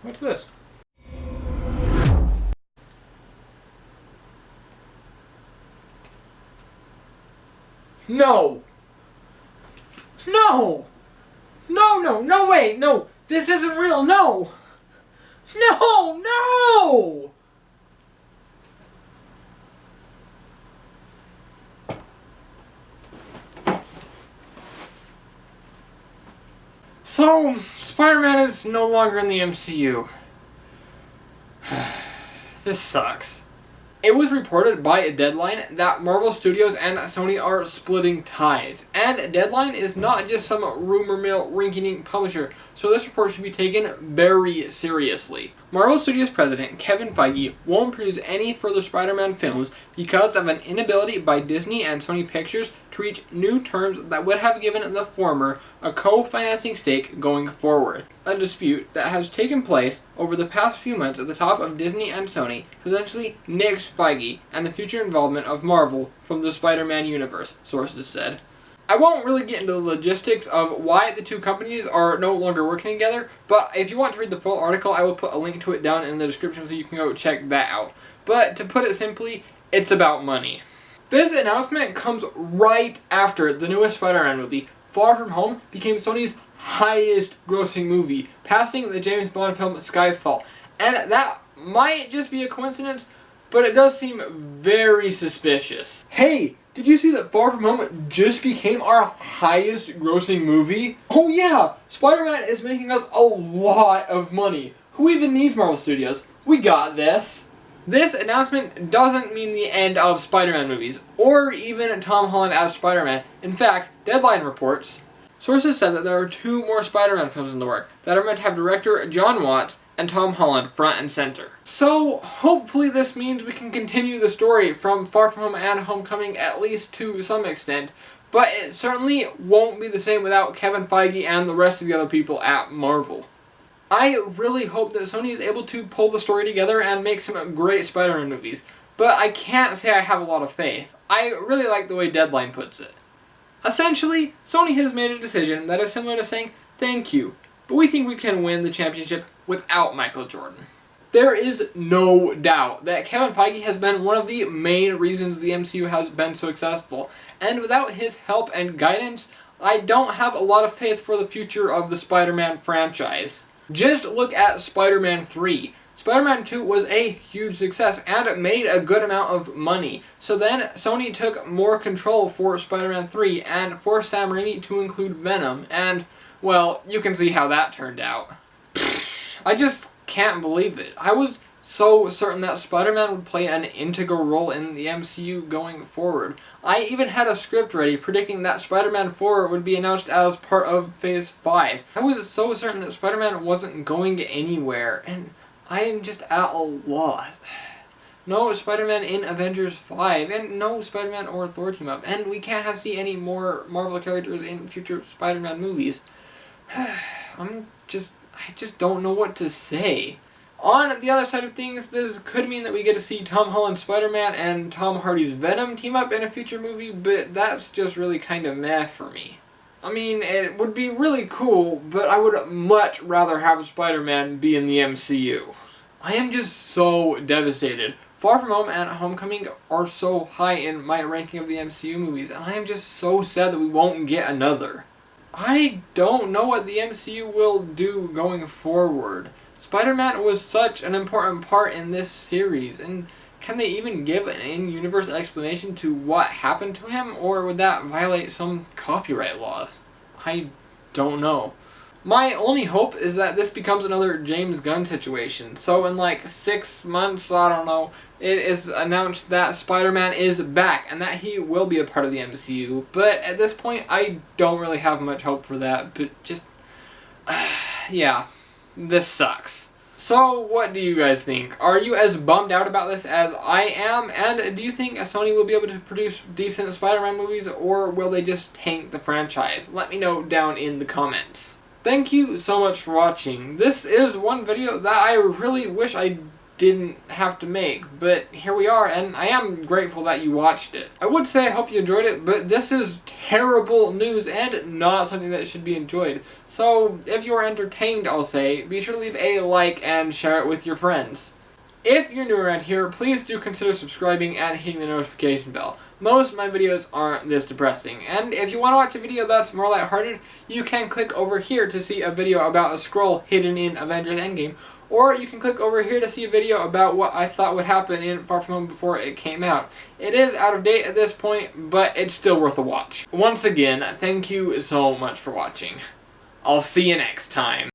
What's this? No! No! No way! No! This isn't real! No! No! So, Spider-Man is no longer in the MCU. This sucks. It was reported by Deadline that Marvel Studios and Sony are splitting ties. And Deadline is not just some rumor mill rinky-dink publisher, so this report should be taken very seriously. Marvel Studios president Kevin Feige won't produce any further Spider-Man films because of an inability by Disney and Sony Pictures to reach new terms that would have given the former a co-financing stake going forward. A dispute that has taken place over the past few months at the top of Disney and Sony has essentially nixed Feige and the future involvement of Marvel from the Spider-Man universe, sources said. I won't really get into the logistics of why the two companies are no longer working together, but if you want to read the full article, I will put a link to it down in the description so you can go check that out. But to put it simply, it's about money. This announcement comes right after the newest Spider-Man movie, Far From Home, became Sony's highest grossing movie, passing the James Bond film Skyfall. And that might just be a coincidence, but it does seem very suspicious. Hey! Did you see that Far From Home just became our highest grossing movie? Oh yeah! Spider-Man is making us a lot of money. Who even needs Marvel Studios? We got this. This announcement doesn't mean the end of Spider-Man movies, or even Tom Holland as Spider-Man. In fact, Deadline reports, sources said that there are 2 more Spider-Man films in the work that are meant to have director John Watts and Tom Holland front and center. So, hopefully this means we can continue the story from Far From Home and Homecoming at least to some extent, but it certainly won't be the same without Kevin Feige and the rest of the other people at Marvel. I really hope that Sony is able to pull the story together and make some great Spider-Man movies, but I can't say I have a lot of faith. I really like the way Deadline puts it. Essentially, Sony has made a decision that is similar to saying, thank you, but we think we can win the championship without Michael Jordan. There is no doubt that Kevin Feige has been one of the main reasons the MCU has been so successful, and without his help and guidance, I don't have a lot of faith for the future of the Spider-Man franchise. Just look at Spider-Man 3. Spider-Man 2 was a huge success and it made a good amount of money. So then Sony took more control for Spider-Man 3 and forced Sam Raimi to include Venom, and, well, you can see how that turned out. I just can't believe it. I was so certain that Spider-Man would play an integral role in the MCU going forward. I even had a script ready predicting that Spider-Man 4 would be announced as part of Phase 5. I was so certain that Spider-Man wasn't going anywhere, and I am just at a loss. No Spider-Man in Avengers 5, and no Spider-Man or Thor team up, and we can't see any more Marvel characters in future Spider-Man movies. I just don't know what to say. On the other side of things, this could mean that we get to see Tom Holland's Spider-Man and Tom Hardy's Venom team up in a future movie, but that's just really kind of meh for me. I mean, it would be really cool, but I would much rather have Spider-Man be in the MCU. I am just so devastated. Far From Home and Homecoming are so high in my ranking of the MCU movies, and I am just so sad that we won't get another. I don't know what the MCU will do going forward. Spider-Man was such an important part in this series, and can they even give an in-universe explanation to what happened to him, or would that violate some copyright laws? I don't know. My only hope is that this becomes another James Gunn situation, so in like 6 months, I don't know, it is announced that Spider-Man is back, and that he will be a part of the MCU, but at this point, I don't really have much hope for that, but just, yeah. This sucks. So, what do you guys think? Are you as bummed out about this as I am? And do you think Sony will be able to produce decent Spider-Man movies, or will they just tank the franchise? Let me know down in the comments. Thank you so much for watching. This is one video that I really wish I didn't have to make, but here we are, and I am grateful that you watched it. I would say I hope you enjoyed it, but this is terrible news and not something that should be enjoyed. So if you are entertained, I'll say, be sure to leave a like and share it with your friends. If you're new around here, please do consider subscribing and hitting the notification bell. Most of my videos aren't this depressing, and if you want to watch a video that's more lighthearted, you can click over here to see a video about a scroll hidden in Avengers Endgame, or you can click over here to see a video about what I thought would happen in Far From Home before it came out. It is out of date at this point, but it's still worth a watch. Once again, thank you so much for watching. I'll see you next time.